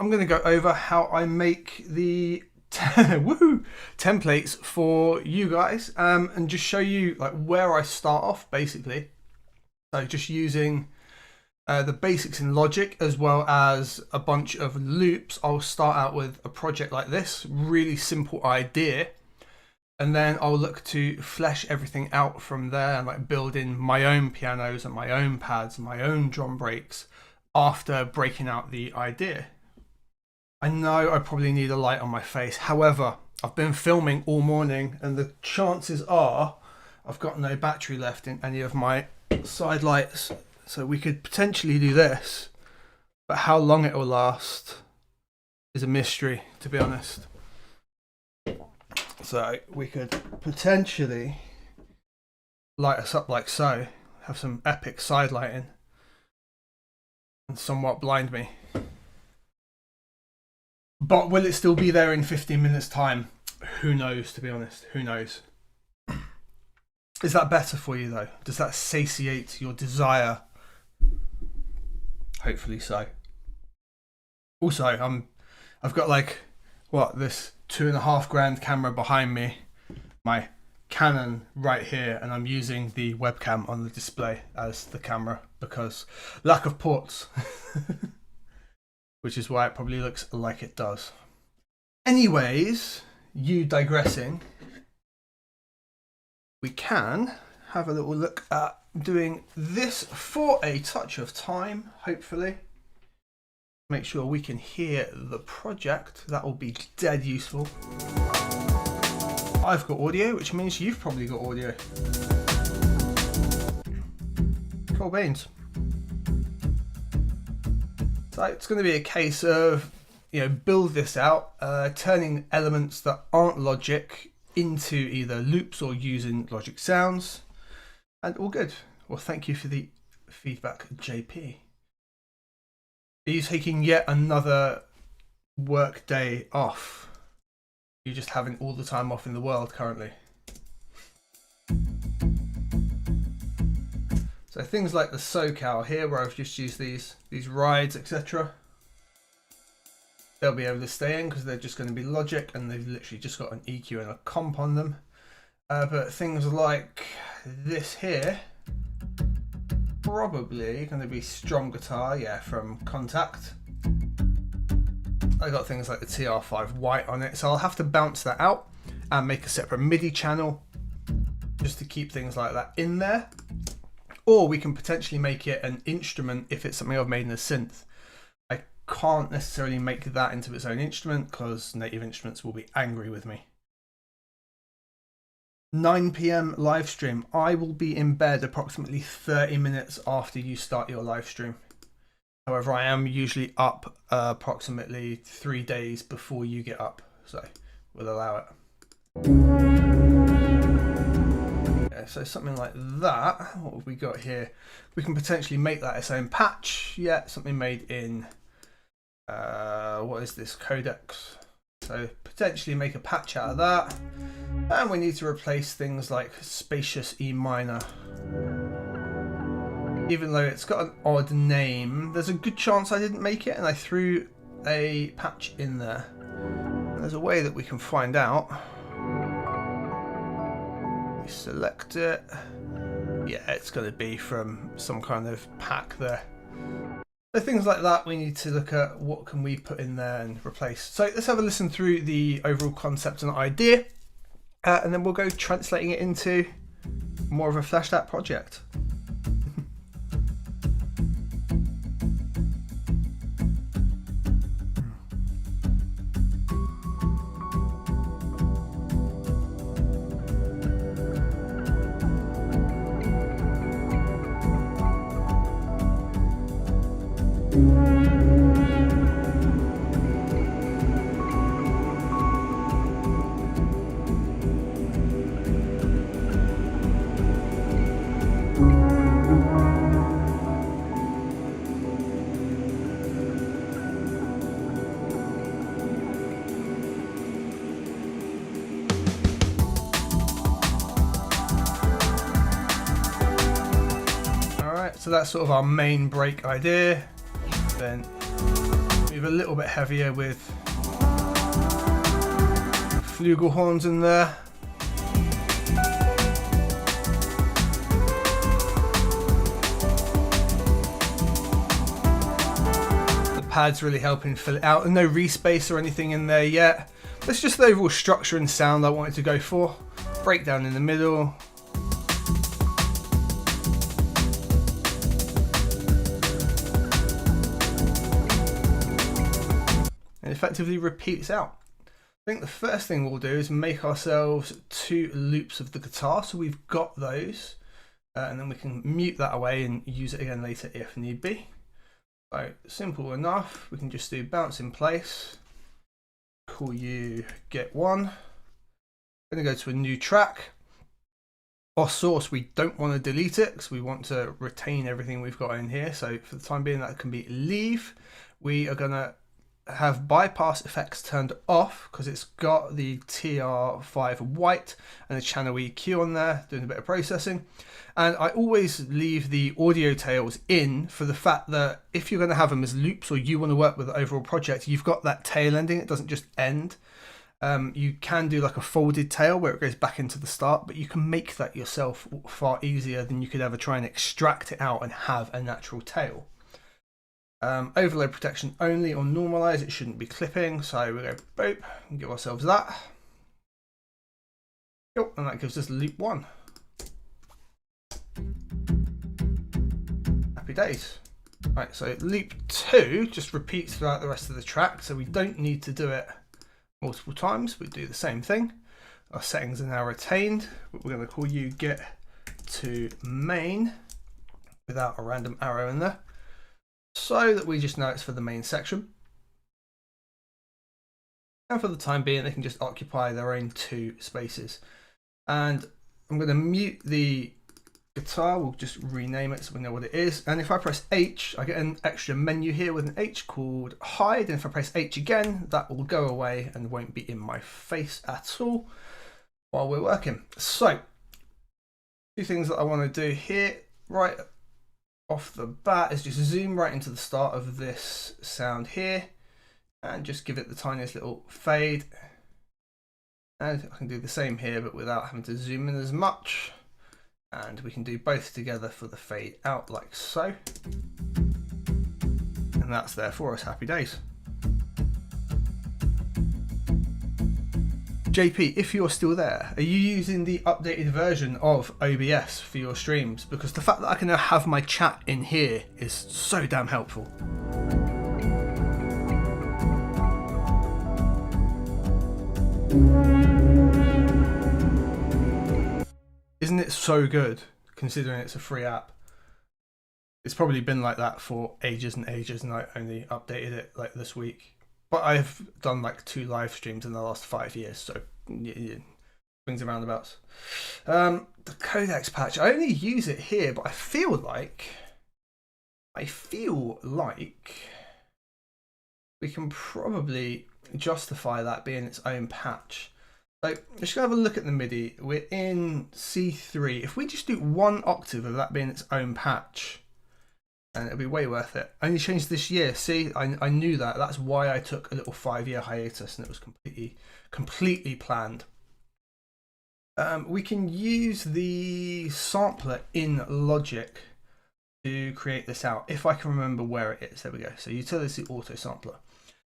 I'm going to go over how I make the woohoo templates for you guys, and just show you like where I start off basically. So just using the basics in Logic as well as a bunch of loops. I'll start out with a project like this, really simple idea, and then I'll look to flesh everything out from there and like build in my own pianos and my own pads and my own drum breaks after breaking out the idea. I know I probably need a light on my face. However, I've been filming all morning and the chances are I've got no battery left in any of my side lights. So we could potentially do this, but how long it will last is a mystery, to be honest. So we could potentially light us up like so, have some epic side lighting, and somewhat blind me. But will it still be there in 15 minutes time? Who knows, to be honest, who knows. Is that better for you though? Does that satiate your desire? Hopefully so. Also, I've got like, what, this $2,500 camera behind me, my Canon right here, and I'm using the webcam on the display as the camera because lack of ports. Which is why it probably looks like it does. Anyways, you digressing, we can have a little look at doing this for a touch of time, hopefully. Make sure we can hear the project. That will be dead useful. I've got audio, which means you've probably got audio. Cool beans. So it's going to be a case of, build this out, turning elements that aren't Logic into either loops or using Logic sounds, and all good. Well, thank you for the feedback, JP. Are you taking yet another work day off? You're just having all the time off in the world currently. So things like the SoCal here, where I've just used these rides, etc. They'll be able to stay in because they're just going to be Logic and they've literally just got an EQ and a comp on them. But things like this here, probably going to be strum guitar, yeah, from Contact. I got things like the TR5 white on it, so I'll have to bounce that out and make a separate MIDI channel just to keep things like that in there. Or we can potentially make it an instrument if it's something I've made in a synth. I can't necessarily make that into its own instrument because Native Instruments will be angry with me. 9 PM live stream. I will be in bed approximately 30 minutes after you start your live stream. However, I am usually up approximately 3 days before you get up, so we'll allow it. So something like that. What have we got here? We can potentially make that its own patch. Yeah, something made in what is this, codex? So potentially make a patch out of that. And we need to replace things like spacious E minor. Even though it's got an odd name, there's a good chance I didn't make it and I threw a patch in there. There's a way that we can find out. Select it. Yeah, it's going to be from some kind of pack there. So things like that, we need to look at what can we put in there and replace. So let's have a listen through the overall concept and idea, and then we'll go translating it into more of a fleshed out project. So that's sort of our main break idea. Then move a little bit heavier with flugelhorns in there. The pad's really helping fill it out, and no respace or anything in there yet. That's just the overall structure and sound I wanted to go for. Breakdown in the middle. And effectively repeats out. I think the first thing we'll do is make ourselves 2 loops of the guitar, so we've got those, and then we can mute that away and use it again later if need be. So simple enough. We can just do bounce in place, call you get 1. I'm going to go to a new track. Our source, we don't want to delete it because we want to retain everything we've got in here. So for the time being, that can be leave. We are going to have bypass effects turned off because it's got the TR5 white and the channel EQ on there, doing a bit of processing. And I always leave the audio tails in for the fact that if you're going to have them as loops or you want to work with the overall project, you've got that tail ending. It doesn't just end. You can do like a folded tail where it goes back into the start, but you can make that yourself far easier than you could ever try and extract it out and have a natural tail. Overload protection only or normalize, it shouldn't be clipping, so we go boop and give ourselves that. Yep, and that gives us loop 1. Happy days. Right, so loop 2 just repeats throughout the rest of the track, so we don't need to do it multiple times. We do the same thing. Our settings are now retained, but we're going to call you get to main without a random arrow in there, so that we just know it's for the main section. And for the time being, they can just occupy their own 2 spaces. And I'm going to mute the guitar. We'll just rename it so we know what it is. And if I press H, I get an extra menu here with an H called hide. And if I press H again, that will go away and won't be in my face at all while we're working. So 2 things that I want to do here, right off the bat, is just zoom right into the start of this sound here and just give it the tiniest little fade. And I can do the same here, but without having to zoom in as much. And we can do both together for the fade out like so. And that's there for us. Happy days. JP, if you're still there, are you using the updated version of OBS for your streams? Because the fact that I can now have my chat in here is so damn helpful. Isn't it so good, considering it's a free app? It's probably been like that for ages and ages, and I only updated it like this week. But I've done like 2 live streams in the last 5 years, so yeah, swings and roundabouts. The codecs patch, I only use it here, but I feel like we can probably justify that being its own patch. So let's go have a look at the MIDI. We're in C3. If we just do 1 octave of that being its own patch, and it'll be way worth it. Only changed this year. See, I knew that. That's why I took a little 5-year hiatus, and it was completely planned. We can use the sampler in Logic to create this out, if I can remember where it is. There we go. So utility auto sampler.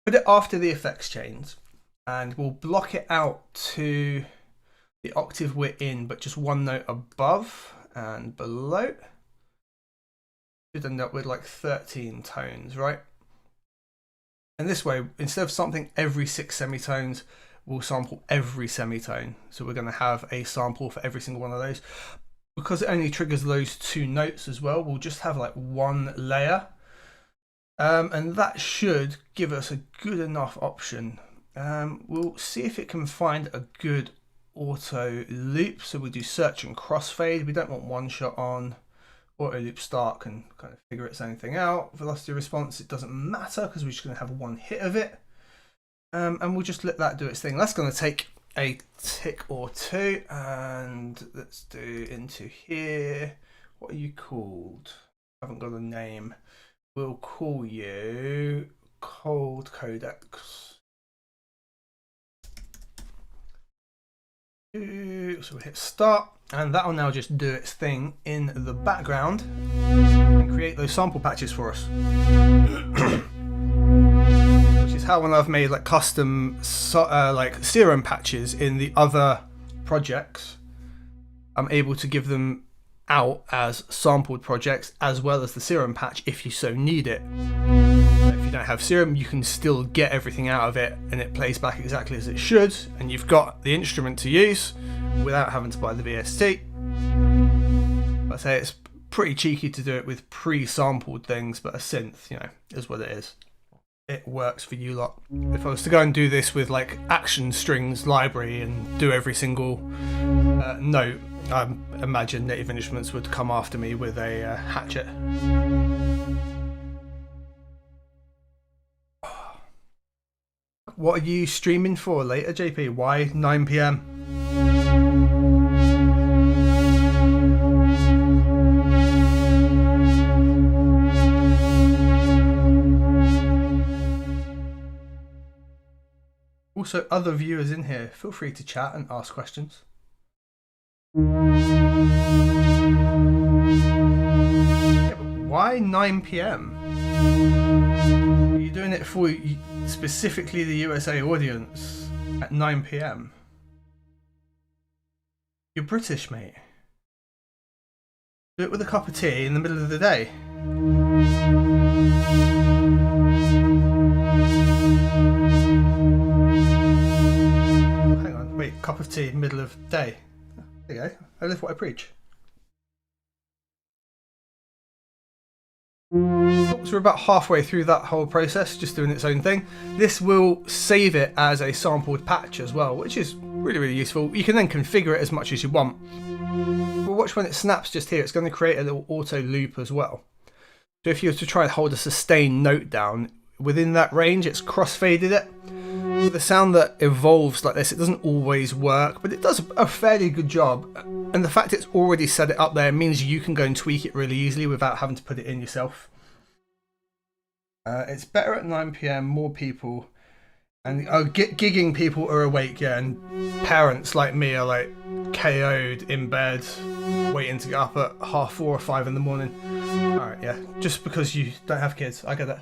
Put it after the effects chains, and we'll block it out to the octave we're in, but just 1 note above and below. Should end up with like 13 tones, right? And this way, instead of sampling every 6 semitones, we'll sample every semitone. So we're going to have a sample for every single one of those. Because it only triggers those 2 notes as well, we'll just have like 1 layer. And that should give us a good enough option. We'll see if it can find a good auto loop. So we'll do search and crossfade. We don't want 1 shot on. Auto loop start can kind of figure its own thing out. Velocity response, it doesn't matter because we're just going to have 1 hit of it. And we'll just let that do its thing. That's going to take a tick or 2. And let's do into here. What are you called? I haven't got a name. We'll call you cold codecs. So we hit start, and that will now just do its thing in the background and create those sample patches for us. Which is how when I've made like custom like serum patches in the other projects, I'm able to give them out as sampled projects as well as the serum patch if you so need it. If you don't have serum, you can still get everything out of it and it plays back exactly as it should, and you've got the instrument to use without having to buy the VST. I say it's pretty cheeky to do it with pre-sampled things, but a synth, you know, is what it is. It works for you lot. If I was to go and do this with like action strings library and do every single note, I imagine Native Instruments would come after me with a hatchet. What are you streaming for later, JP? Why 9 PM? Also, other viewers in here, feel free to chat and ask questions. Yeah, but why 9 PM? Are you doing it for specifically the USA audience at 9 PM? You're British, mate. Do it with a cup of tea in the middle of the day. Hang on, wait, cup of tea, middle of day. There you go, I live what I preach. So we're about halfway through that whole process, just doing its own thing. This will save it as a sampled patch as well, which is really, really useful. You can then configure it as much as you want. But watch when it snaps just here, it's going to create a little auto loop as well. So if you were to try and hold a sustained note down, within that range, it's crossfaded it. With a sound that evolves like this, it doesn't always work, but it does a fairly good job. And the fact it's already set it up there means you can go and tweak it really easily without having to put it in yourself. It's better at 9 PM, more people. And gigging people are awake, yeah, and parents like me are like KO'd in bed, waiting to get up at 4:30 or 5 in the morning. Alright, yeah, just because you don't have kids, I get it.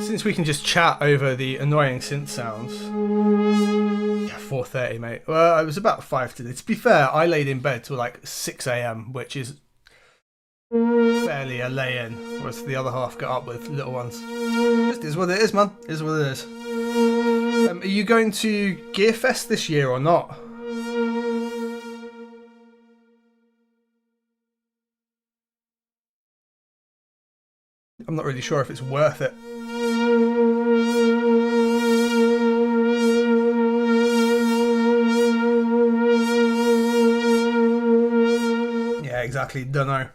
Since we can just chat over the annoying synth sounds. Yeah, 4:30, mate. Well, it was about 5 today. To be fair, I laid in bed till like 6 AM, which is fairly a lay-in, whereas the other half got up with little ones. Just is what it is, man. Is what it is. Are you going to Gearfest this year or not? I'm not really sure if it's worth it. Yeah, exactly. Don't know.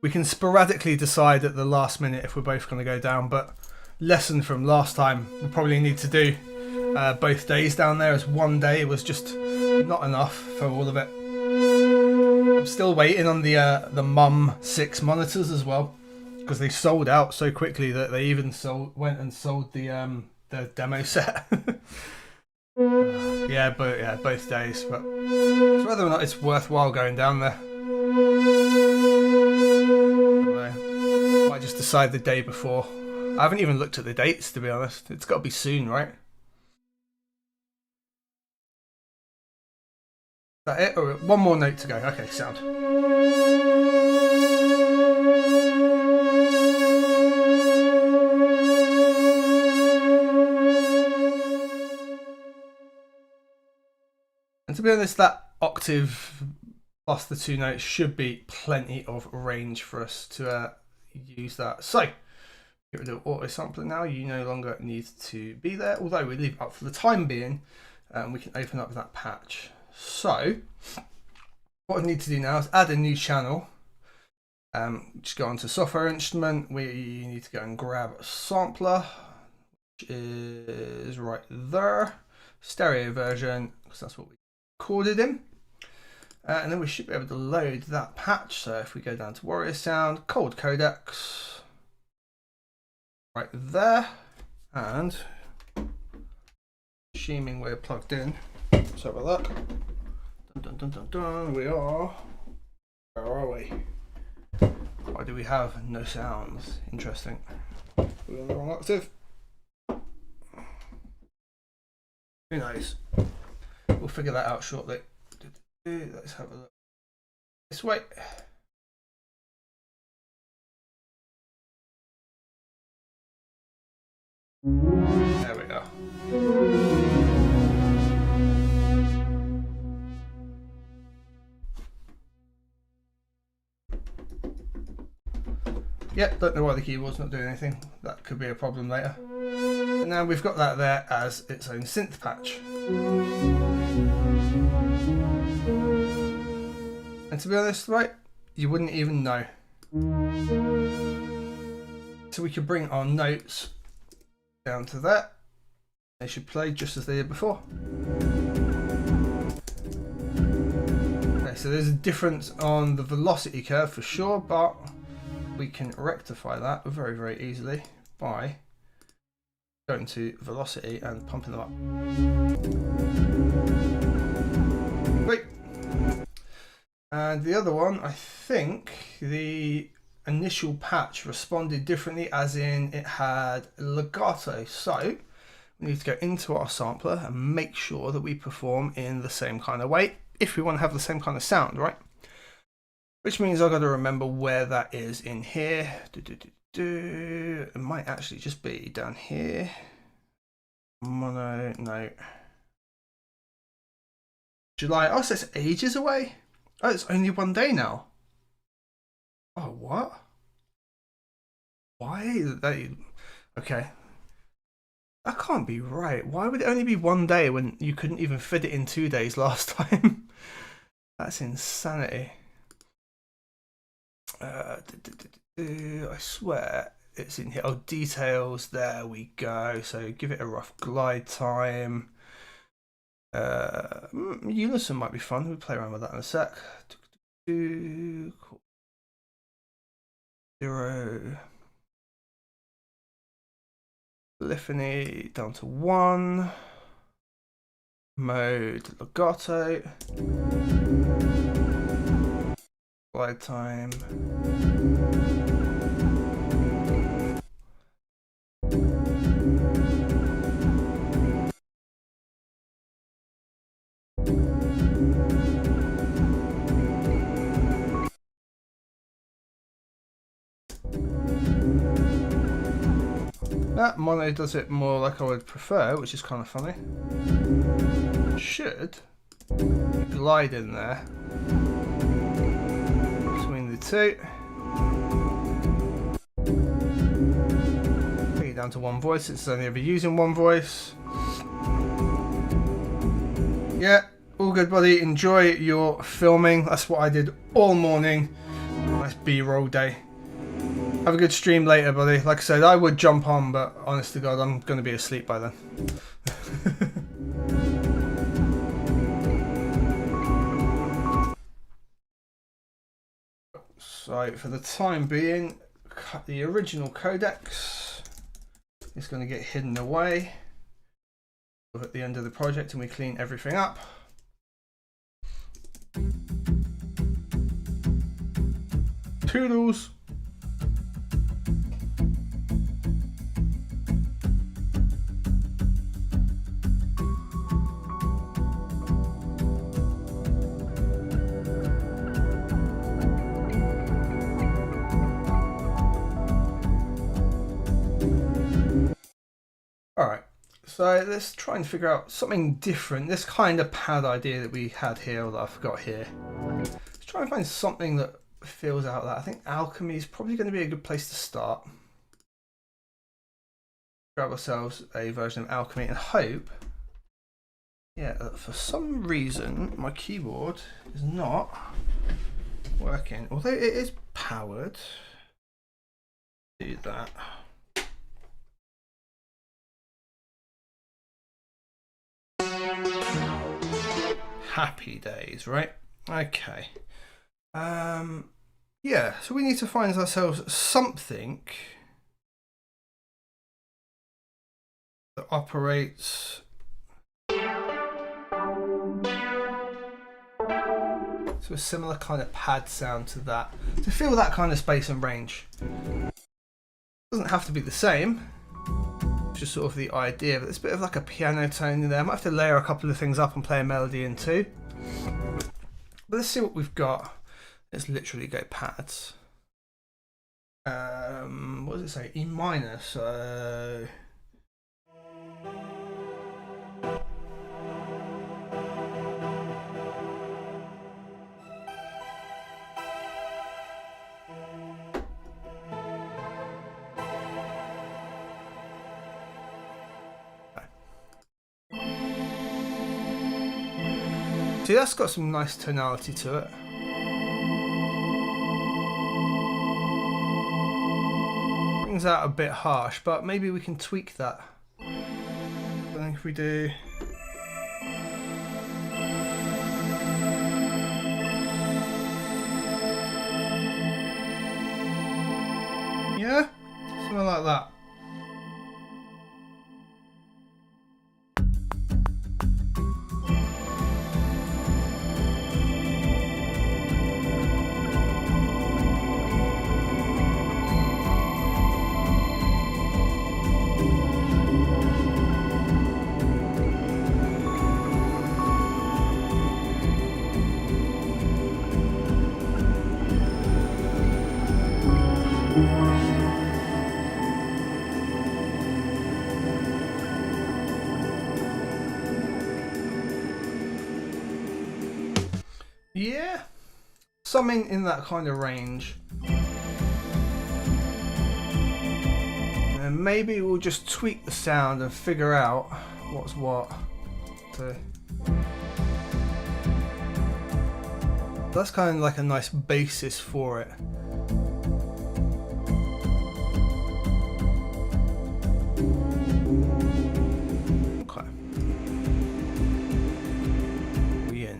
We can sporadically decide at the last minute if we're both going to go down, but lesson from last time, we'll probably need to do both days down there, as one day was just not enough for all of it. I'm still waiting on the Mum 6 monitors as well, because they sold out so quickly that they even went and sold the demo set. yeah, both days. But it's whether or not it's worthwhile going down there. I might just decide the day before. I haven't even looked at the dates, to be honest. It's got to be soon, right? Is that it? Or one more note to go. Okay, sound. And to be honest, that octave plus the 2 notes should be plenty of range for us to use that. So, get rid of auto sampling now. You no longer need to be there, although we leave it up for the time being, and we can open up that patch. So, what I need to do now is add a new channel. Just go onto software instrument. We need to go and grab a sampler, which is right there. stereo version, because that's what we recorded in. And then we should be able to load that patch. So if we go down to Warrior Sound, cold codecs, right there, and assuming we're plugged in, let's have a look. Dun, dun, dun, dun, dun. We are. Where are we? Why do we have no sounds? Interesting. We're on the wrong octave. Who knows? We'll figure that out shortly. Let's have a look this way. There we go. Yep, don't know why the keyboard's not doing anything. That could be a problem later. And now we've got that there as its own synth patch. And to be honest, right, you wouldn't even know. So we could bring our notes down to that. They should play just as they did before. Okay, so there's a difference on the velocity curve for sure, but we can rectify that very, very easily by going to velocity and pumping them up. Great. And the other one, I think the initial patch responded differently, as in it had legato. So we need to go into our sampler and make sure that we perform in the same kind of way if we want to have the same kind of sound, right? Which means I've got to remember where that is in here. It might actually just be down here. Mono, no. July, oh, so it's ages away. Oh, it's only 1 day now. Oh, what? Why? Okay. That can't be right. Why would it only be 1 day when you couldn't even fit it in 2 days last time? That's insanity. I swear it's in here. Oh, details. There we go. So give it a rough glide time. Unison might be fun. We'll play around with that in a sec. 0. Polyphony down to 1. Mode legato. Glide time. That mono does it more like I would prefer, which is kind of funny. Should glide in there between the two. Take it down to 1 voice. It's only ever using 1 voice. Yeah, all good, buddy. Enjoy your filming. That's what I did all morning. Nice B-roll day. Have a good stream later, buddy. Like I said, I would jump on, but honest to God, I'm going to be asleep by then. So for the time being, the original codecs is going to get hidden away at the end of the project, and we clean everything up. Toodles. Alright, so let's try and figure out something different. This kind of pad idea that we had here, or that I forgot here. Let's try and find something that feels out that. I think alchemy is probably going to be a good place to start. Grab ourselves a version of alchemy and hope. Yeah, for some reason my keyboard is not working, although it is powered. Do that. Happy Days, right? Okay. Yeah, so we need to find ourselves something that operates to a similar kind of pad sound to that, to feel that kind of space and range. Doesn't have to be the same, it's just sort of the idea, but there's a bit of like a piano tone in there. I might have to layer a couple of things up and play a melody in too. But let's see what we've got. Let's literally go pads. What does it say? E minor, so... See, that's got some nice tonality to it. Brings out a bit harsh, but maybe we can tweak that. I think if we do... Yeah? Something like that. Yeah, something in that kind of range. And maybe we'll just tweak the sound and figure out what's what. So that's kind of like a nice basis for it.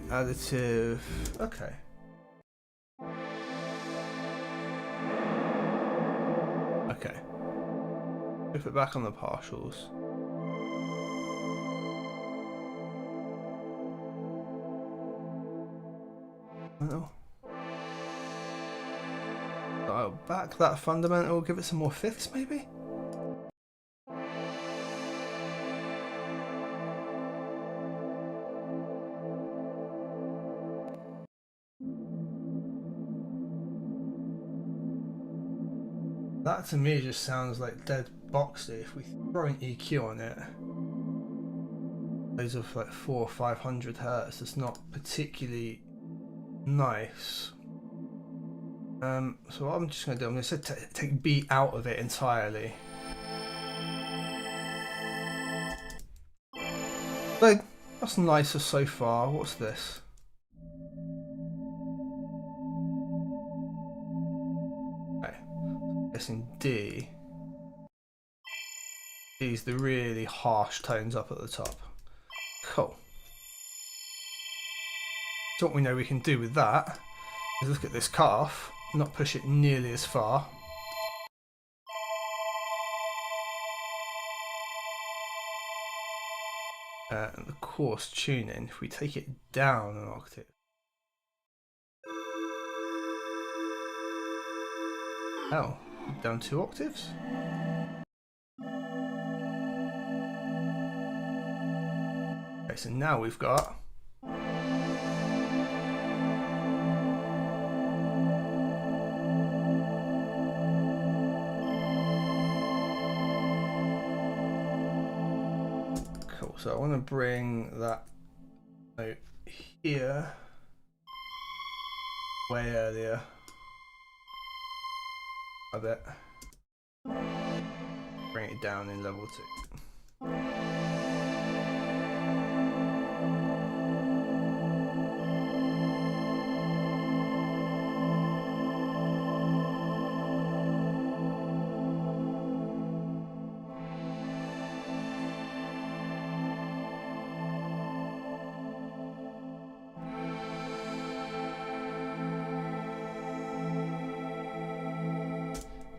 Additive, okay. Okay. Put it back on the partials. No. Dial back that fundamental, give it some more fifths maybe? That to me just sounds like dead boxy. If we throw an EQ on it, those of like 400 or 500 hertz, it's not particularly nice. So what I'm just going to do, I'm going to take beat out of it entirely. So that's nicer so far. What's this? In D. D's the really harsh tones up at the top. Cool. So what we know we can do with that is look at this cutoff, not push it nearly as far. And the coarse tuning, if we take it down an octave. Oh. Down 2 octaves. Okay, so now we've got cool. So I want to bring that note here way earlier. A bit. Bring it down in level 2.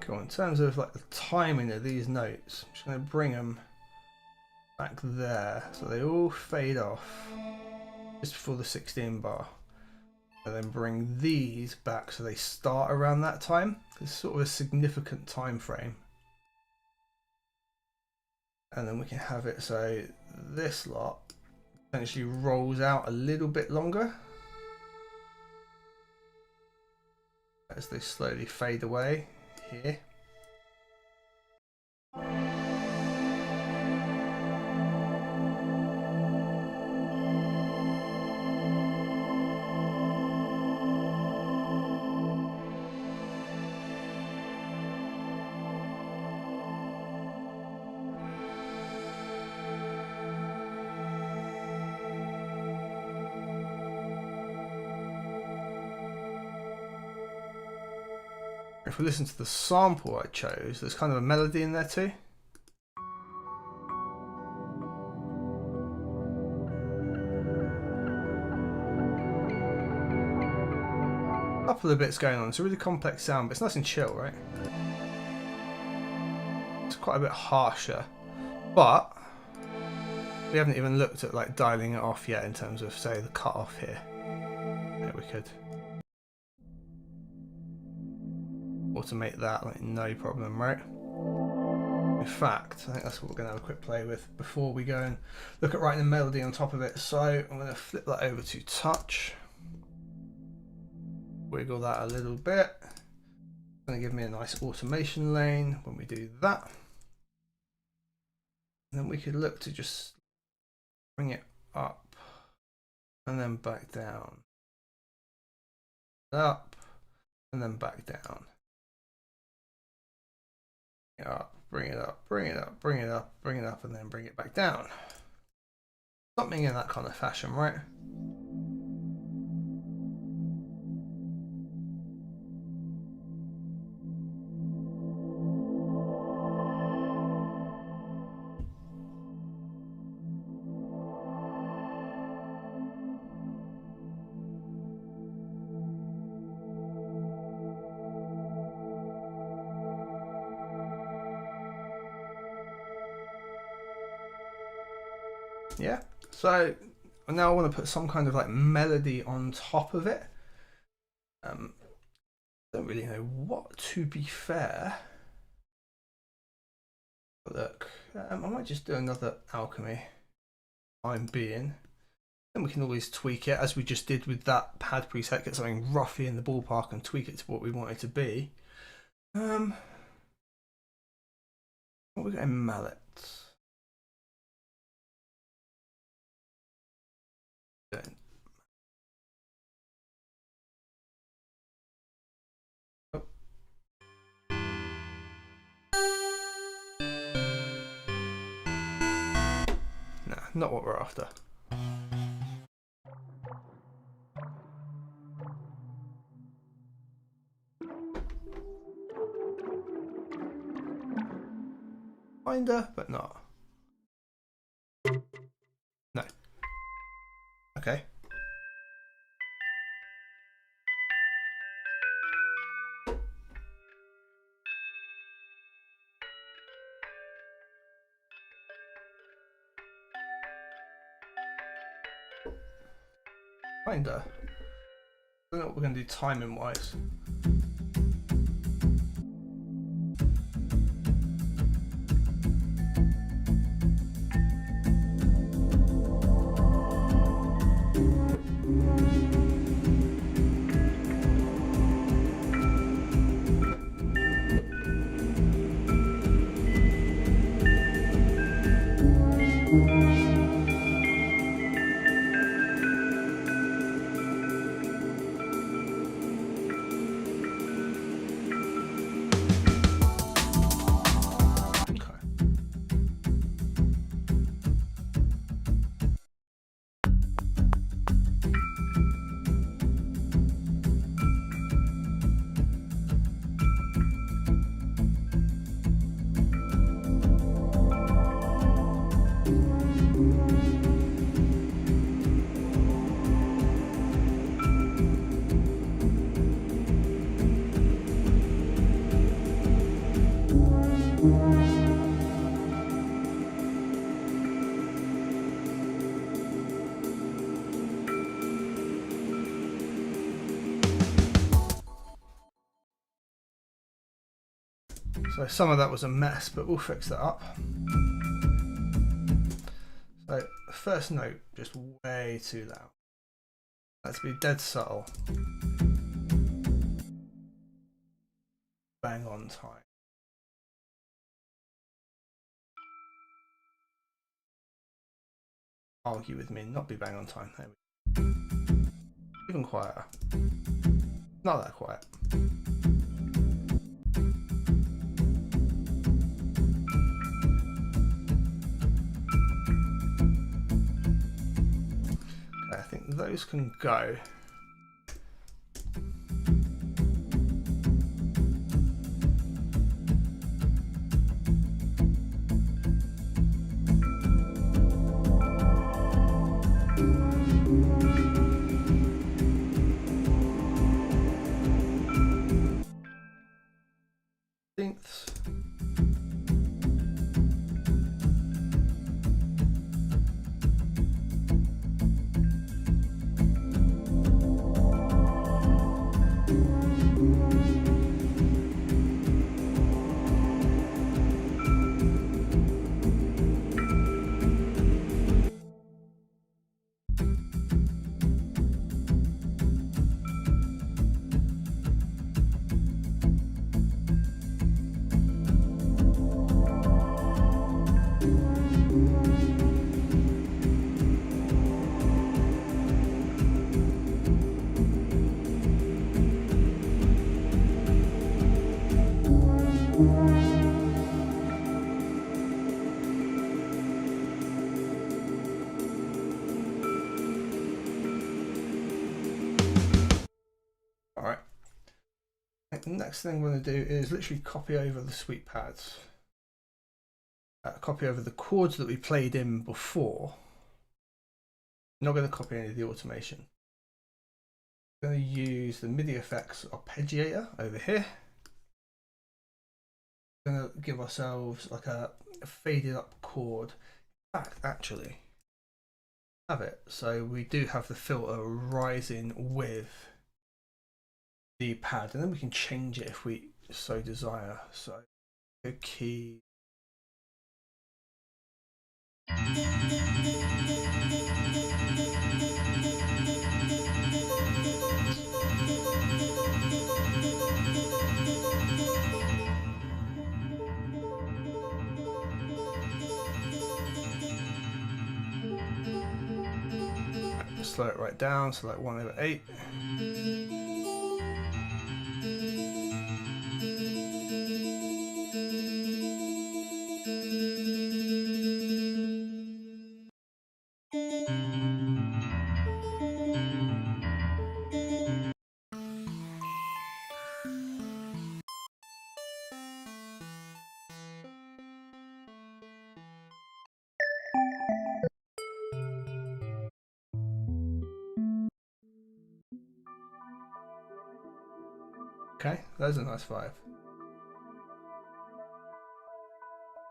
Cool. In terms of like the timing of these notes, I'm just going to bring them back there so they all fade off just before the 16 bar, and then bring these back so they start around that time. It's sort of a significant time frame, and then we can have it so this lot essentially rolls out a little bit longer as they slowly fade away here. If we listen to the sample I chose, there's kind of a melody in there too. A couple of bits going on. It's a really complex sound, but it's nice and chill, right? It's quite a bit harsher, but we haven't even looked at like dialing it off yet in terms of, say, the cutoff here. Yeah, we could automate that like no problem, right? In fact, I think that's what we're going to have a quick play with before we go and look at writing a melody on top of it. So I'm going to flip that over to touch, wiggle that a little bit. It's going to give me a nice automation lane when we do that. And then we could look to just bring it up and then back down, up and then back down. Up, bring it up, bring it up, bring it up, bring it up, and then bring it back down. Something in that kind of fashion, right? Yeah, so now I want to put some kind of like melody on top of it. Don't really know what, to be fair. Look, I might just do another alchemy. I'm being. Then we can always tweak it as we just did with that pad preset, get something roughly in the ballpark and tweak it to what we want it to be. What we got in mallets? Oh. Nah, not what we're after. Kinda, but not. No. Okay. Kinda. I don't know what we're going to do timing wise. So some of that was a mess, but we'll fix that up. So the first note, just way too loud. Let's be dead subtle. Bang on time. Argue with me, not be bang on time. There we go. Even quieter. Not that quiet. Okay, I think those can go. Synths. Alright, the next thing we're going to do is literally copy over the sweep pads. Copy over the chords that we played in before. I'm not going to copy any of the automation. I'm going to use the MIDI effects arpeggiator over here. We're going to give ourselves like a faded up chord. In fact, actually, have it so we do have the filter rising with the pad, and then we can change it if we so desire. So go key. Slow it right down, so like 1/8. Okay, there's a nice vibe.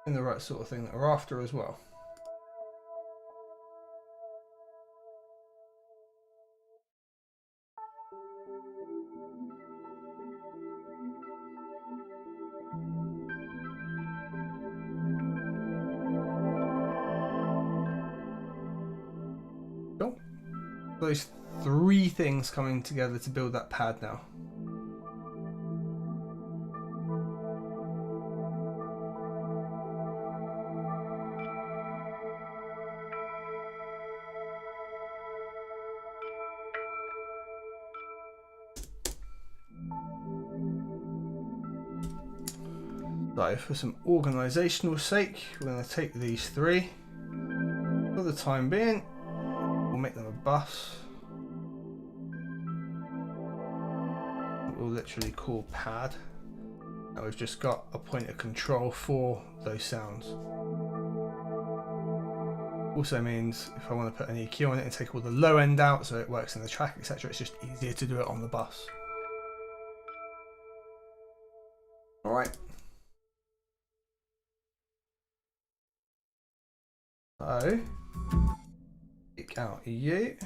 And the right sort of thing that we're after as well. Cool. Those three things coming together to build that pad now. So for some organisational sake, we're going to take these three. For the time being, we'll make them a bus. We'll literally call pad. Now we've just got a point of control for those sounds. Also means if I want to put an EQ on it and take all the low end out so it works in the track, etc., it's just easier to do it on the bus. Alright. So, pick out you.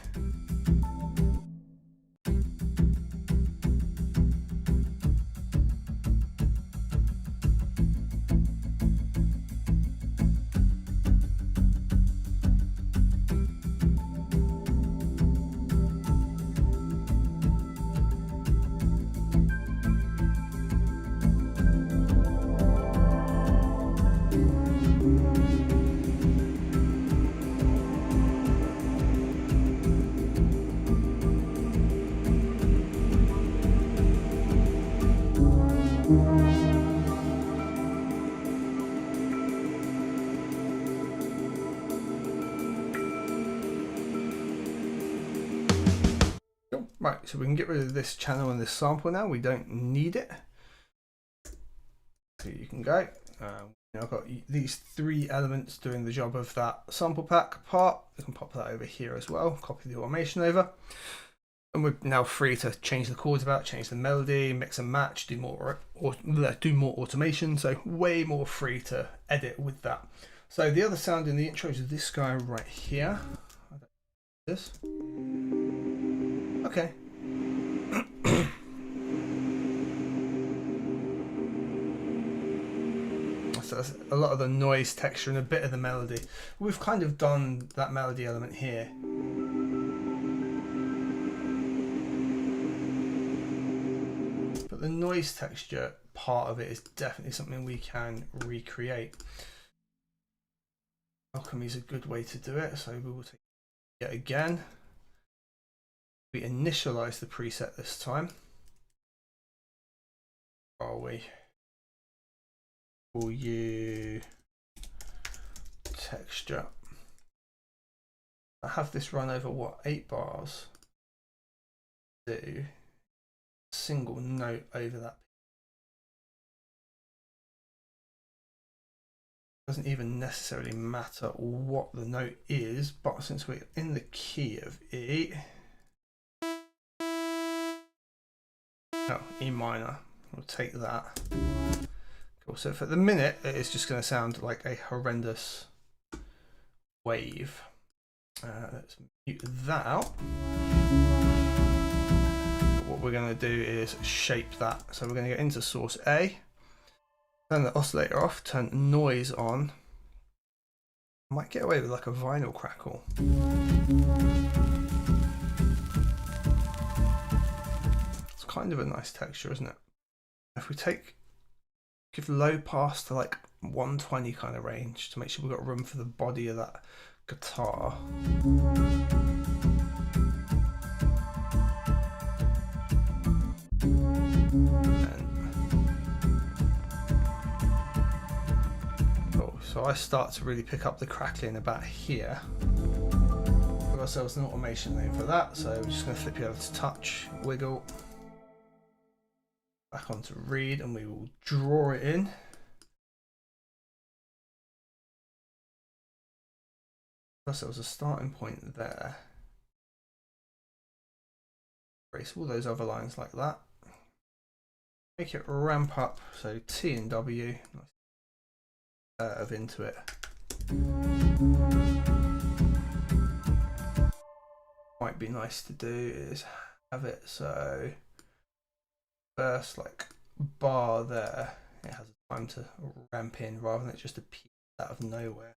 Right, so we can get rid of this channel and this sample now. We don't need it. So you can go. I've got these 3 elements doing the job of that sample pack part. We can pop that over here as well, copy the automation over. And we're now free to change the chords about, change the melody, mix and match, do more automation. So way more free to edit with that. So the other sound in the intro is this guy right here. This. Okay. So that's a lot of the noise texture and a bit of the melody. We've kind of done that melody element here. But the noise texture part of it is definitely something we can recreate. Alchemy is a good way to do it, so we will take it again. We initialize the preset this time. Are we? For you texture. I have this run over what, 8 bars. Do a single note over that. Doesn't even necessarily matter what the note is, but since we're in the key of E, E minor, we'll take that. Cool. So for the minute, it's just going to sound like a horrendous wave. Let's mute that out. What we're going to do is shape that. So we're going to get into source A, turn the oscillator off, turn noise on. I might get away with like a vinyl crackle. It's kind of a nice texture, isn't it? If we give low pass to like 120 kind of range to make sure we've got room for the body of that guitar. So I start to really pick up the crackling about here. Give ourselves an automation name for that. So we're just going to flip you over to touch, wiggle, back onto read, and we will draw it in. Give ourselves a starting point there. Erase all those other lines like that. Make it ramp up. So T and W. Of into it. Might be nice to do is have it so first like bar there, it has time to ramp in rather than it just appear out of nowhere.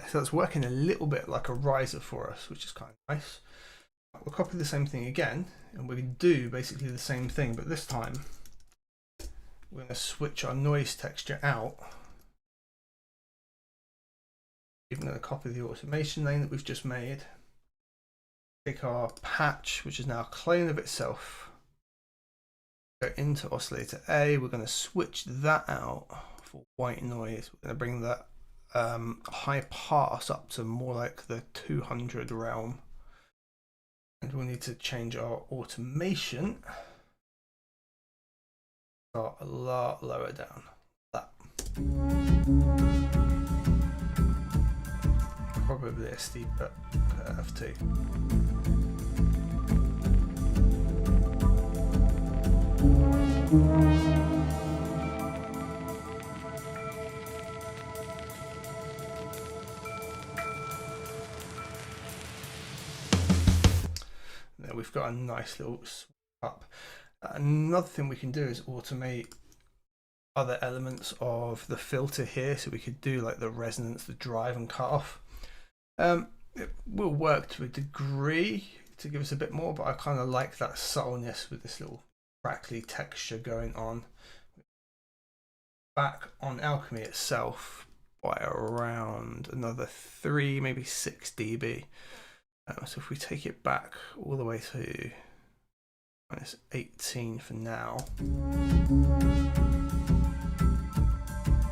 So that's working a little bit like a riser for us, which is kind of nice. We'll copy the same thing again, and we're going to do basically the same thing, but this time we're going to switch our noise texture out. Even going to copy the automation lane that we've just made. Take our patch, which is now a clone of itself. Go into oscillator A. We're going to switch that out for white noise. We're going to bring that high pass up to more like the 200 realm, and we'll need to change our automation. Start a lot lower down. That probably a steeper curve too. There we've got a nice little swap up. Another thing we can do is automate other elements of the filter here, so we could do like the resonance, the drive and cutoff. It will work to a degree to give us a bit more, but I kind of like that subtleness with this little crackly texture going on. Back on Alchemy itself, by around another 3, maybe 6 dB. So if we take it back all the way to -18 for now.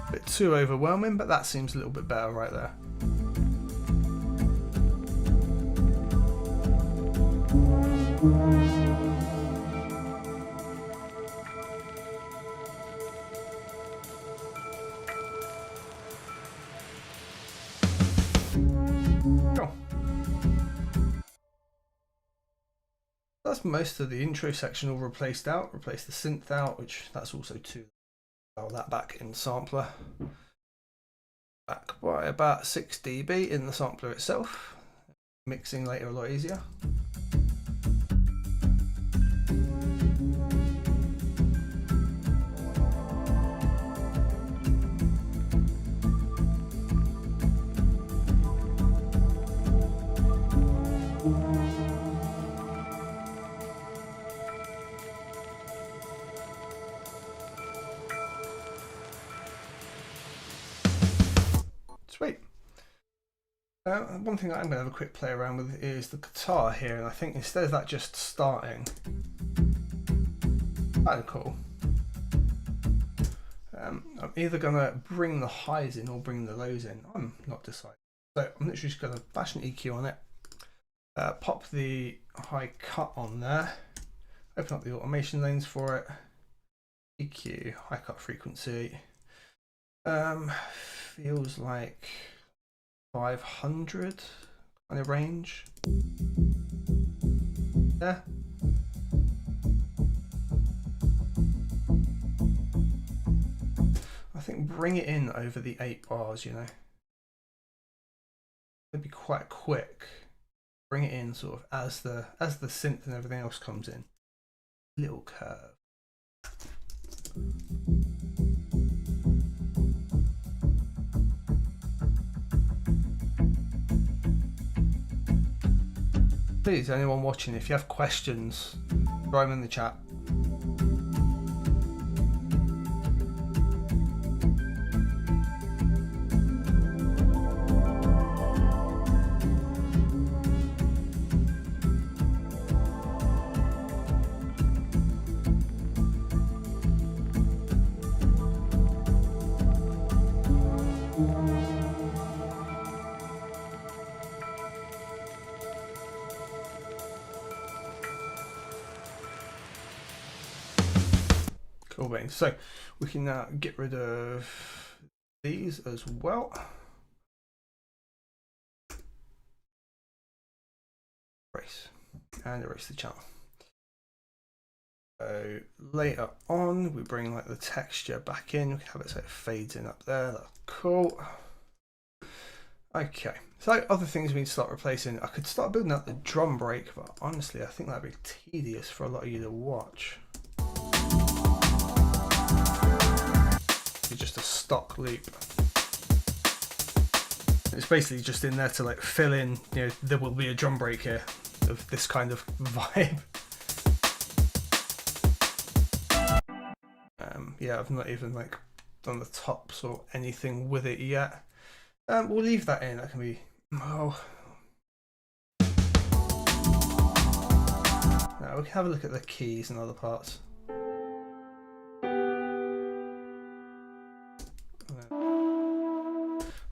A bit too overwhelming, but that seems a little bit better right there. That's most of the intro section all replaced out. Replace the synth out, which that's also too. Dial that back in the sampler. Back by about 6 dB in the sampler itself. Mixing later a lot easier. Sweet. One thing I'm going to have a quick play around with is the guitar here, and I think instead of that just starting, kind of cool. I'm either going to bring the highs in or bring the lows in. I'm not deciding. So I'm literally just going to bash an EQ on it, pop the high cut on there, open up the automation lanes for it, EQ, high cut frequency. Feels like 500 kind of range. Yeah. I think bring it in over the 8 bars, you know. It'd be quite quick. Bring it in sort of as the synth and everything else comes in. Little curve. Please, anyone watching, if you have questions, throw them in the chat. Cool beans. So we can now get rid of these as well. Erase and erase the channel. So later on we bring like the texture back in. We can have it so it fades in up there. That's cool. Okay, so other things we need to start replacing. I could start building up the drum break, but honestly I think that'd be tedious for a lot of you to watch. Just a stock loop. It's basically just in there to like fill in, you know, there will be a drum break here of this kind of vibe. Yeah, I've not even like done the tops or anything with it yet. We'll leave that in. That can be. Oh. Now we can have a look at the keys and other parts.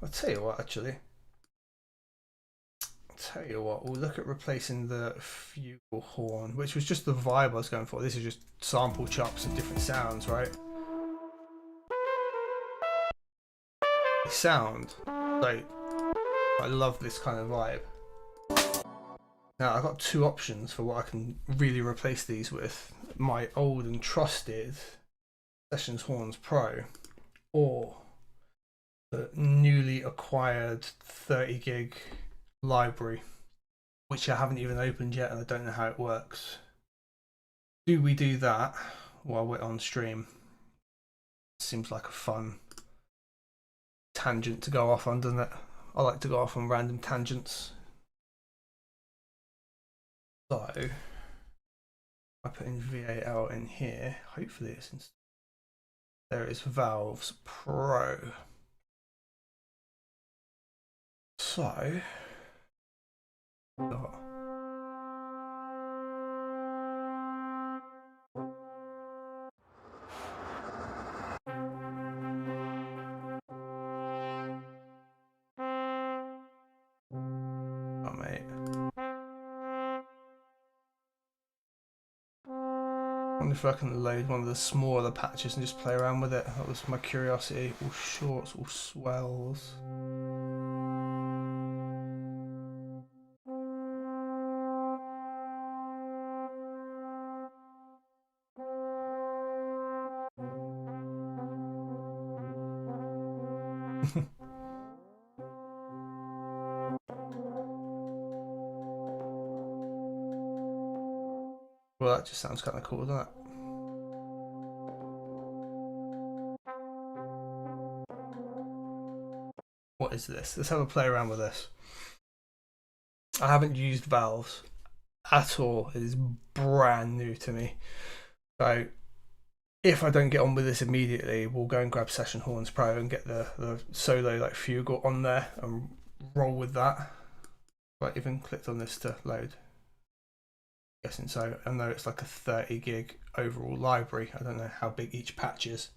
I'll tell you what, actually. We'll look at replacing the fugal horn, which was just the vibe I was going for. This is just sample chops of different sounds, right? They sound great. I love this kind of vibe. Now, I've got two options for what I can really replace these with. My old and trusted Sessions Horns Pro, or the newly acquired 30 gig library, which I haven't even opened yet and I don't know how it works. Do we do that while we're on stream? Seems like a fun tangent to go off on, doesn't it? I like to go off on random tangents. So I put in VAL in here. Hopefully it's installed. There is Valves Pro. So, oh mate. I wonder if I can load one of the smaller patches and just play around with it. That was my curiosity. All shorts, all swells. Well, that just sounds kind of cool, doesn't it? What is this? Let's have a play around with this. I haven't used valves at all. It is brand new to me. So if I don't get on with this immediately, we'll go and grab Session Horns Pro and get the solo like Fugal on there and roll with that. I even clicked on this to load. Guessing so. I know it's like a 30 gig overall library. I don't know how big each patch is.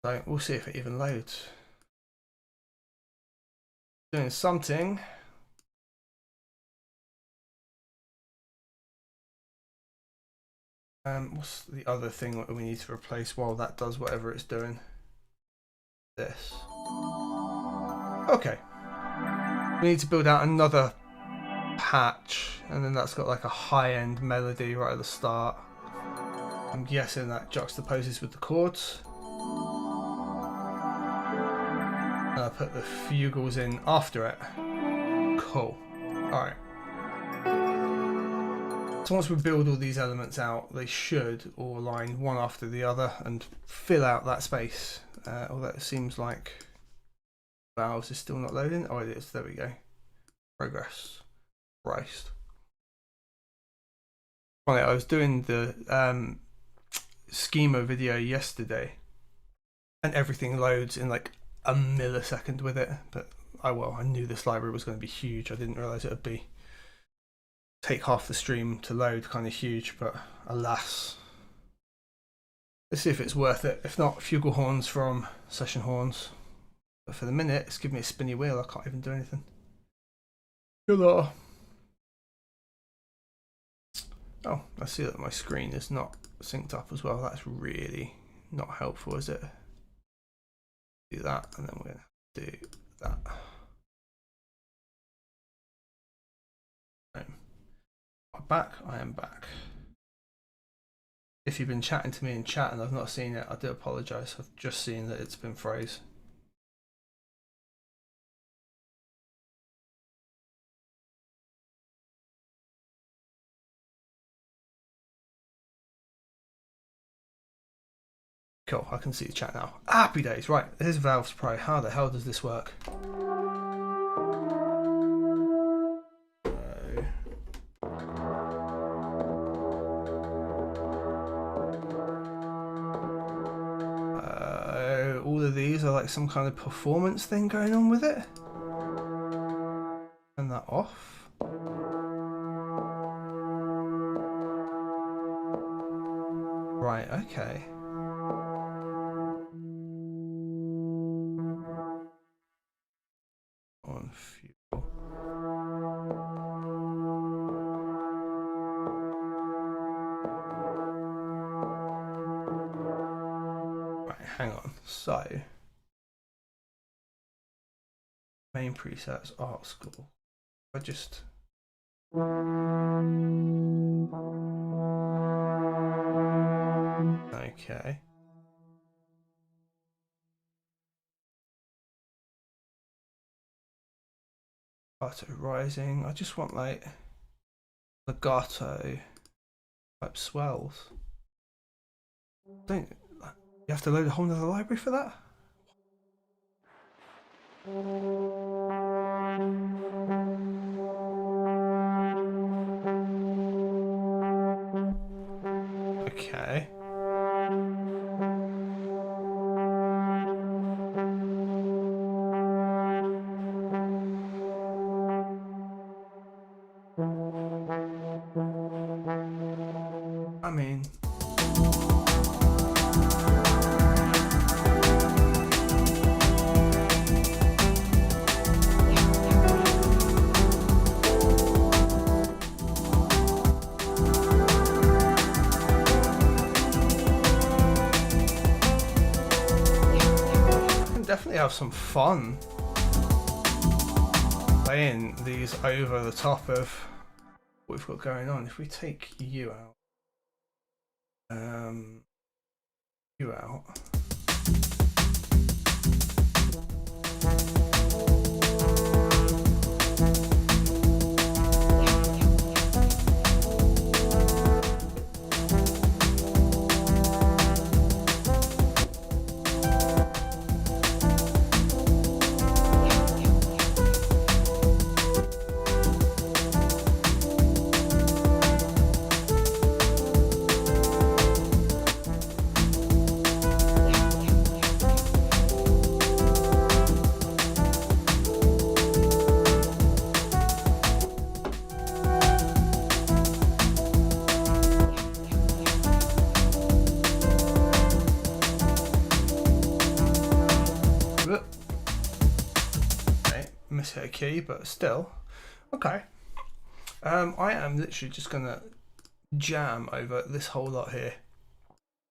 So we'll see if it even loads. Doing something. What's the other thing that we need to replace while that does whatever it's doing? This. Okay. We need to build out another patch, and then that's got like a high-end melody right at the start. I'm guessing that juxtaposes with the chords. And I put the fugals in after it. Cool. Alright. So once we build all these elements out, they should all align one after the other and fill out that space. Although it seems like valves is still not loading. Oh, it is. There we go. Progress. Christ. Funny, I was doing the schema video yesterday, and everything loads in like a millisecond with it. But I knew this library was going to be huge. I didn't realize it would take half the stream to load, kind of huge. But alas, let's see if it's worth it. If not, Fugal Horns from Session Horns. But for the minute, it's giving me a spinny wheel. I can't even do anything. Hello. Oh, I see that my screen is not synced up as well. That's really not helpful, is it? Do that, and then we're going to do that. I'm back. I am back. If you've been chatting to me in chat and I've not seen it, I do apologise. I've just seen that it's been froze. Cool, I can see the chat now. Happy days, right, here's Valves Pro. How the hell does this work? All of these are like some kind of performance thing going on with it. Turn that off. Right, okay. On fuel. Right, hang on. So, main presets, art school. I just. Okay. Legato rising. I just want like legato type swells. Don't you have to load a whole nother library for that? Okay. have some fun playing these over the top of what we've got going on. If we take you out, you out. Hit a key, but still okay. I am literally just gonna jam over this whole lot here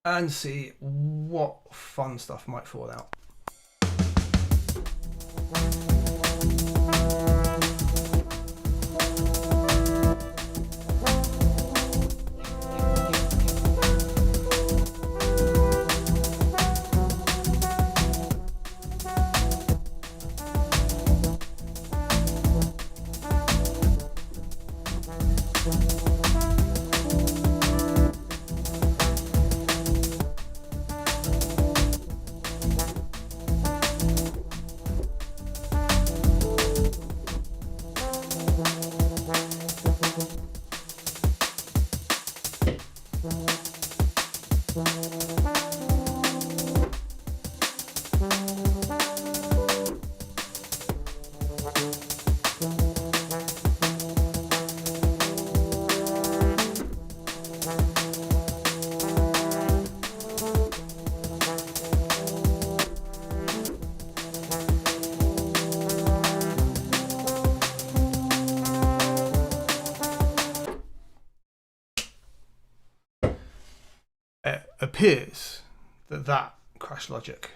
and see what fun stuff might fall out. Appears that crash logic,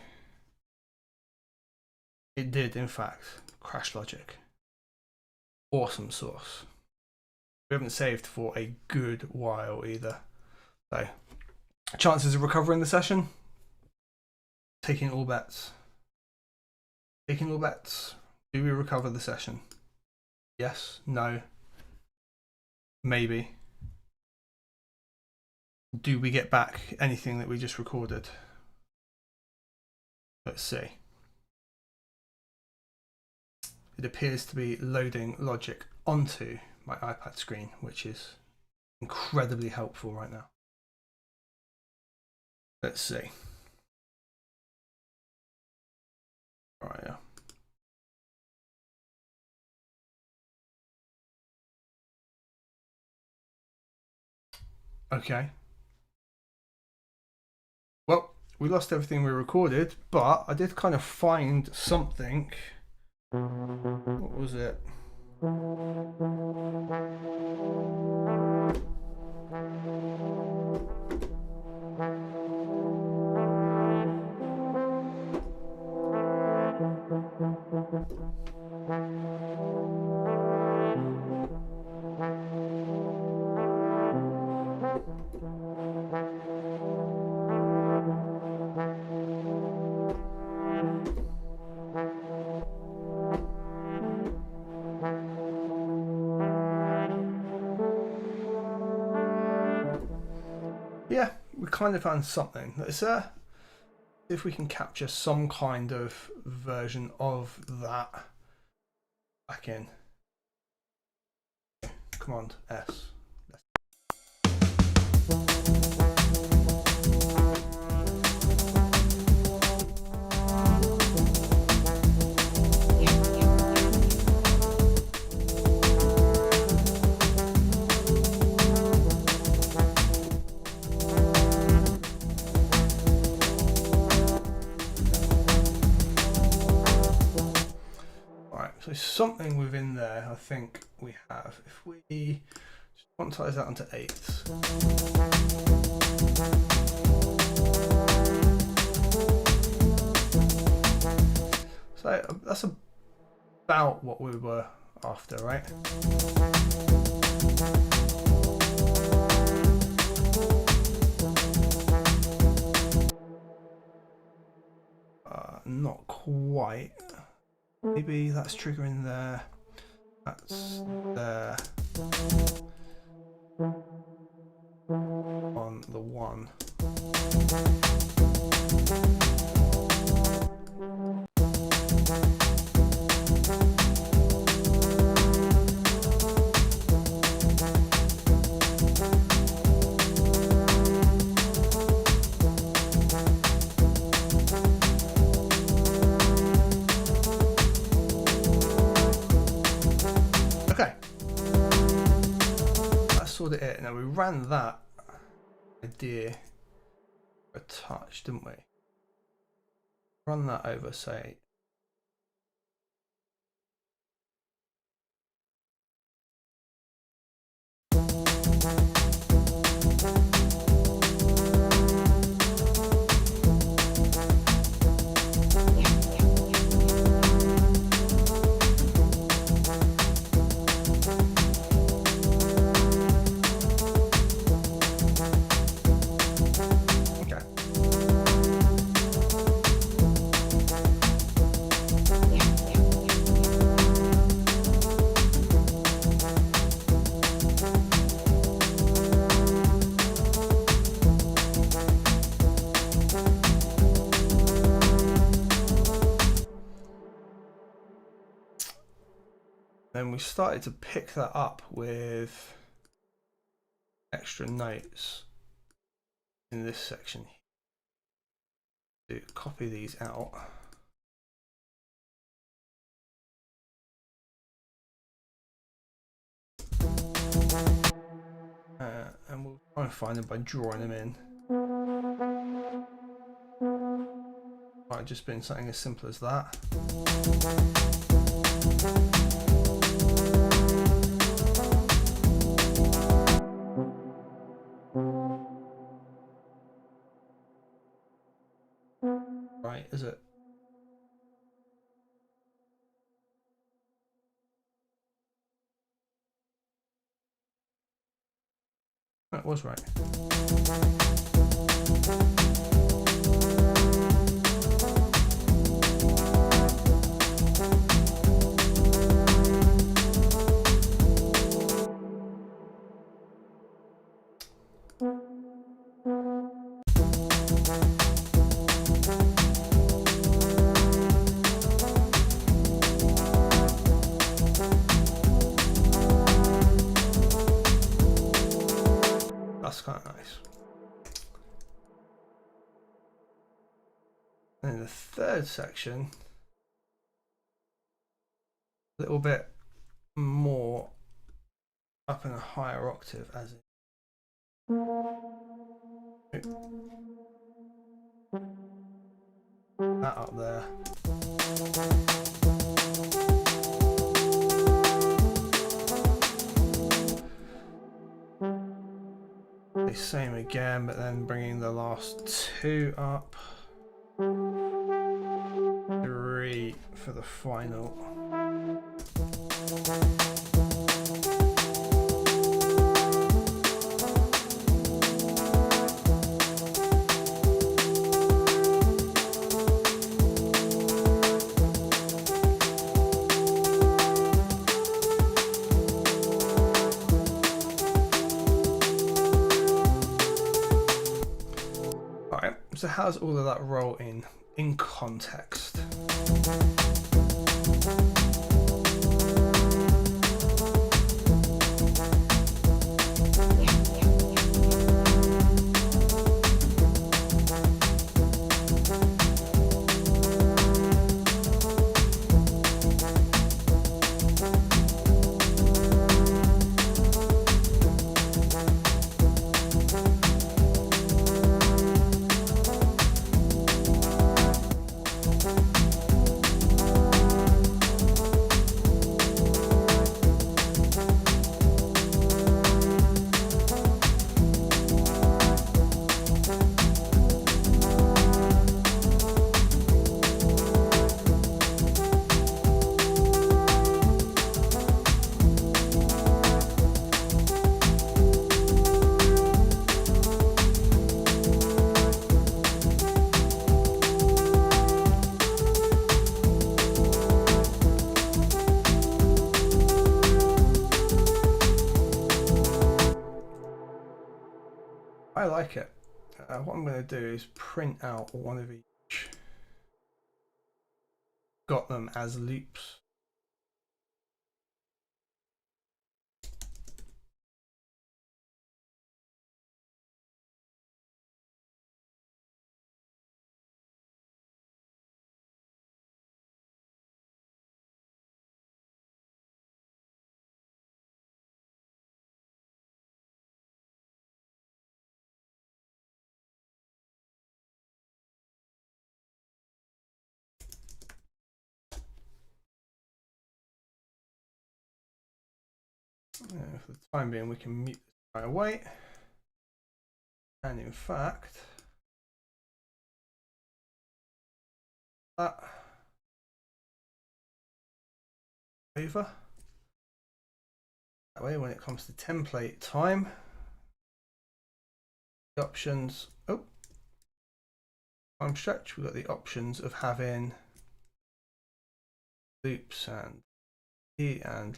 it did in fact crash logic. Awesome source. We haven't saved for a good while either, so chances of recovering the session, taking all bets. Do we recover the session? Yes, no, maybe. Do we get back anything that we just recorded? Let's see. It appears to be loading logic onto my iPad screen, which is incredibly helpful right now. Let's see. All right, yeah. Okay. Well, we lost everything we recorded, but I did kind of find something. What was it? Yeah, we kind of found something. Let's see if we can capture some kind of version of that back in. Command S. So something within there, I think we have. If we just quantize that onto 8s. So that's about what we were after, right? Not quite. Maybe that's triggering there. That's there. On the one. Okay. That's sort of it. Now we ran that idea a touch, didn't we? Run that over, say. Then we started to pick that up with extra notes in this section. To copy these out. And we'll try and find them by drawing them in. Might have just been something as simple as that. Right, is it? That was right. That's kind of nice. And in the third section, a little bit more up in a higher octave, as in that up there. The same again, but then bringing the last two up. 3 for the final. So how's all of that roll in context? I like it. What I'm going to do is print out one of each. Got them as loops. For the time being, we can mute this right away. And in fact, that over. That way, when it comes to template time, the options. Oh, time stretch. We've got the options of having loops and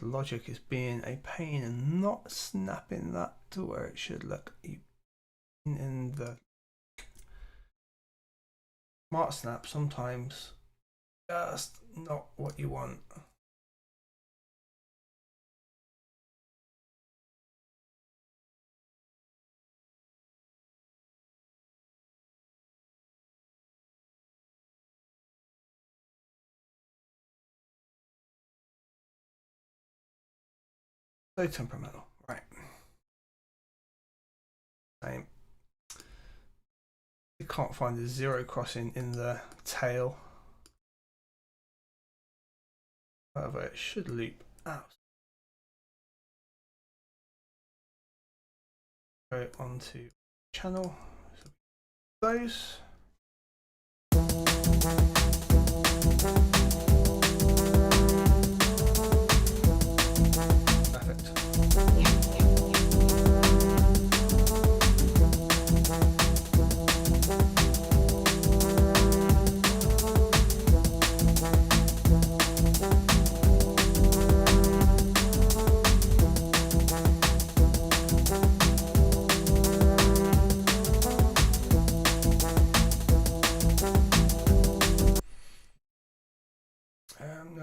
logic is being a pain and not snapping that to where it should look. In the smart snap, sometimes just not what you want. So temperamental, right? Same. You can't find the zero crossing in the tail. However, it should loop out. Go onto channel. So those. Perfect.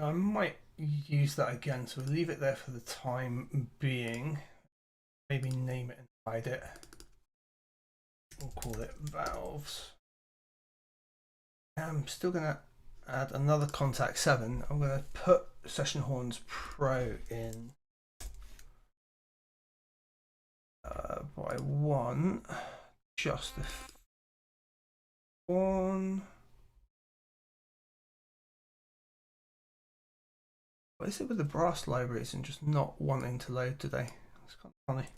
I might use that again, so we'll leave it there for the time being. Maybe name it and hide it. We'll call it valves. I'm still going to add another contact 7. I'm going to put Session Horns Pro in by 1. Just the one. What is it with the brass libraries and just not wanting to load today? It's kind of funny.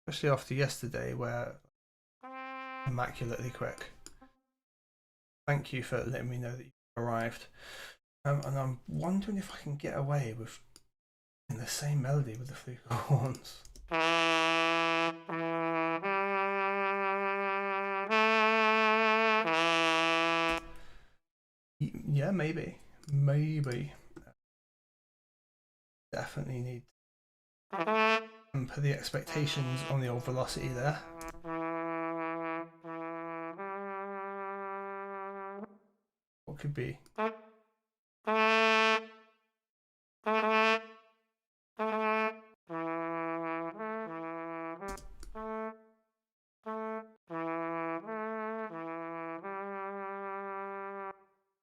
Especially after yesterday where immaculately quick. Thank you for letting me know that you arrived. And I'm wondering if I can get away with in the same melody with the flute horns. Yeah, maybe. Definitely need to put the expectations on the old velocity there. What could be?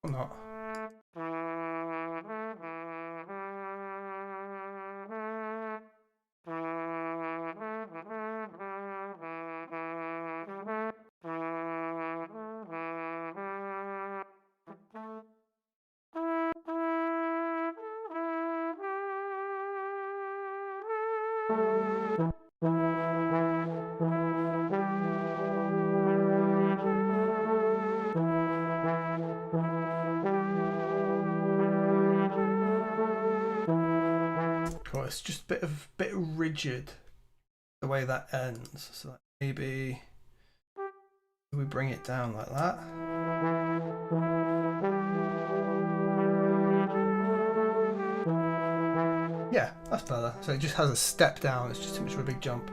Or not. Cool. It's just a bit rigid the way that ends. So maybe we bring it down like that. Yeah, that's better. So it just has a step down. It's just too much of a big jump.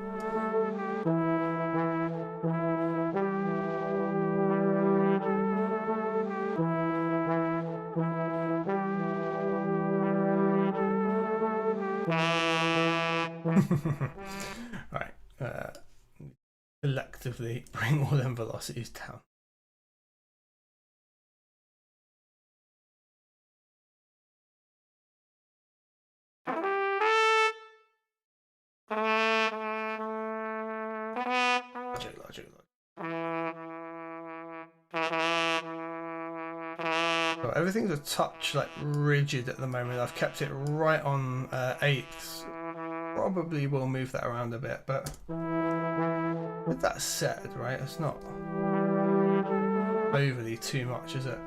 Right. Collectively bring all them velocities down. Logic. So everything's a touch like rigid at the moment. I've kept it right on 8ths. Probably will move that around a bit, but with that said, right, it's not overly too much, is it?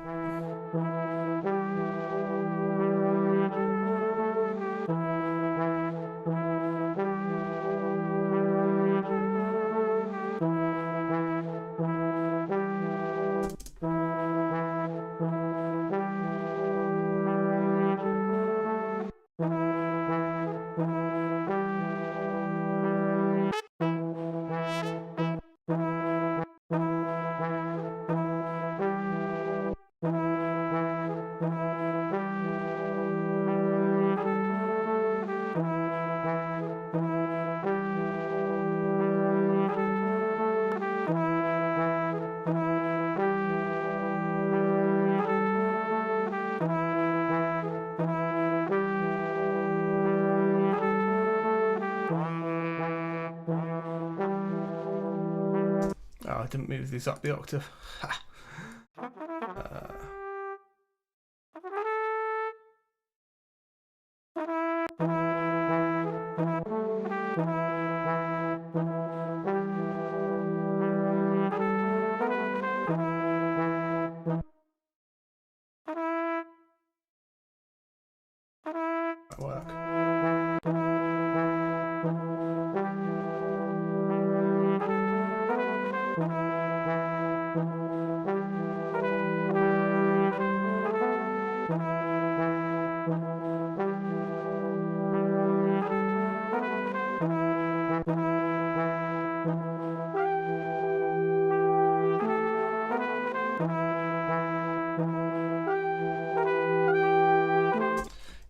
Oh, I didn't move these up the octave. Might work.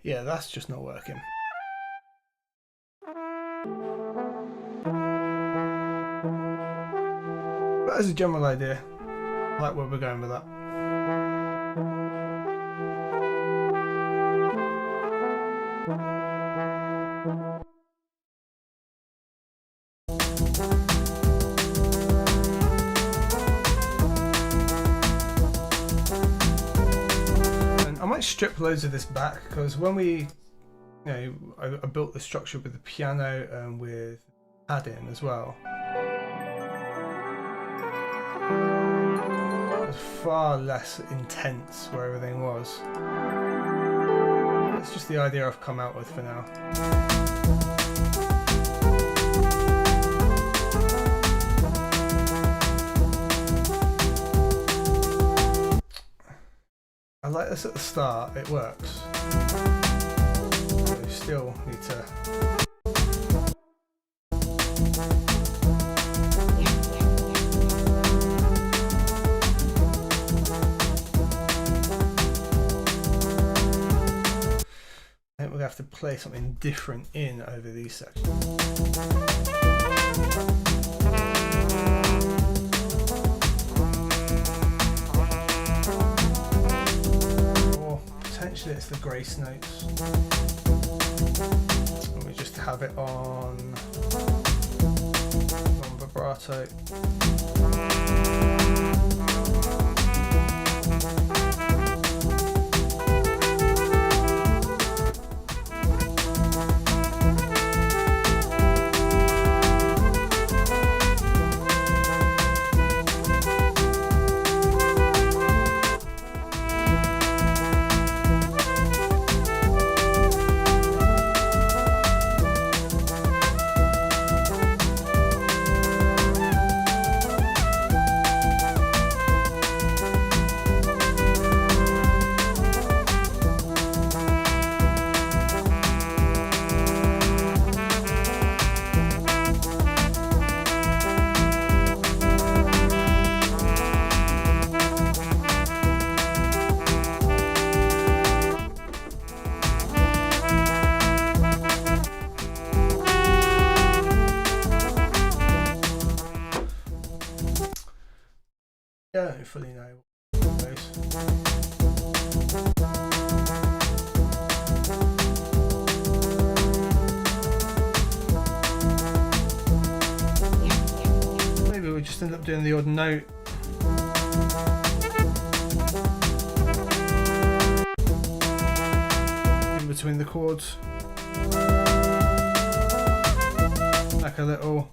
Yeah, that's just not working. But as a general idea, I like where we're going with that. I might strip loads of this back because when we, I built the structure with the piano and with padding as well. It was far less intense where everything was. That's just the idea I've come out with for now. I like this at the start, it works. But we still need to... I think we'll have to play something different in over these sections. Potentially it's the grace notes. And we just have it on vibrato. I don't fully know what those. Maybe we just end up doing the odd note. In between the chords. Like a little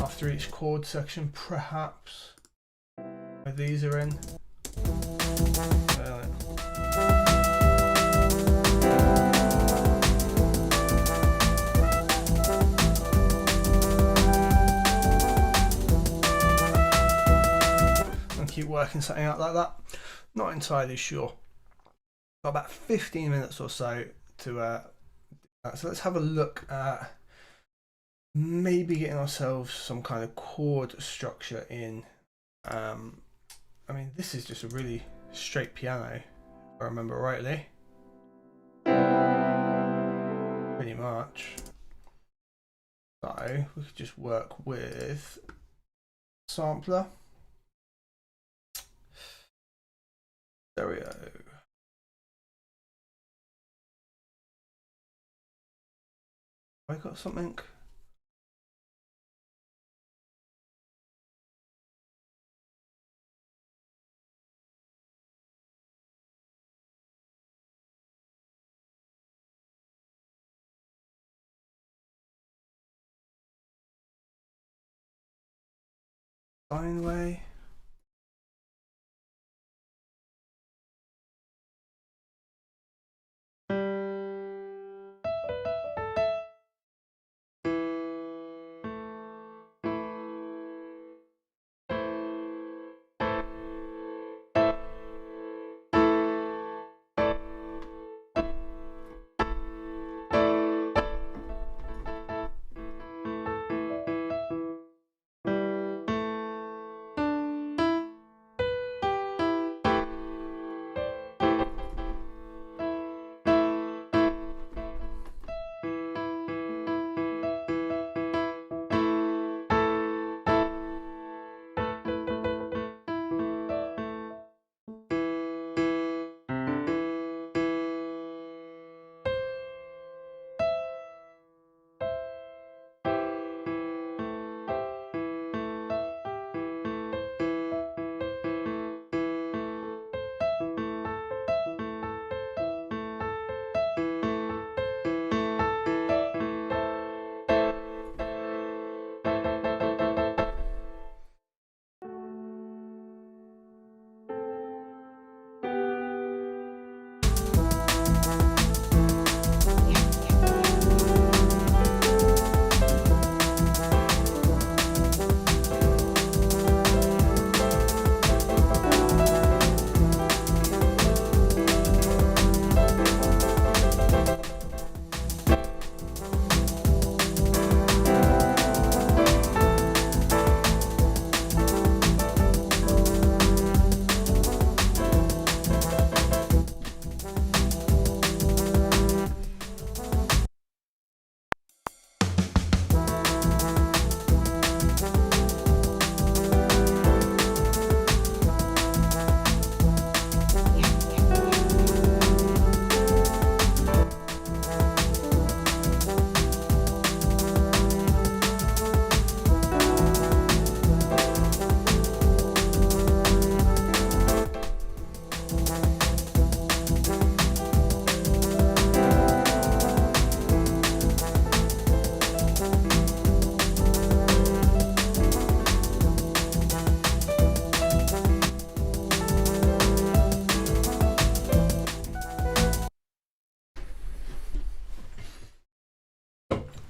after each chord section, perhaps, where these are in. And keep working something out like that. Not entirely sure. Got about 15 minutes or so to so let's have a look at maybe getting ourselves some kind of chord structure in. I mean, this is just a really straight piano, if I remember rightly. Pretty much. So we could just work with sampler, stereo. I got something. Sine wave.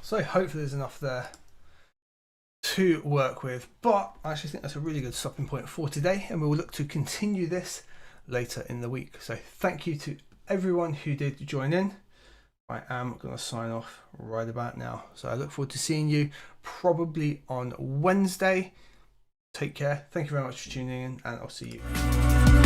So hopefully there's enough there to work with, but I actually think that's a really good stopping point for today, and we will look to continue this later in the week. So thank you to everyone who did join in. I am going to sign off right about now. So I look forward to seeing you probably on Wednesday. Take care. Thank you very much for tuning in, and I'll see you.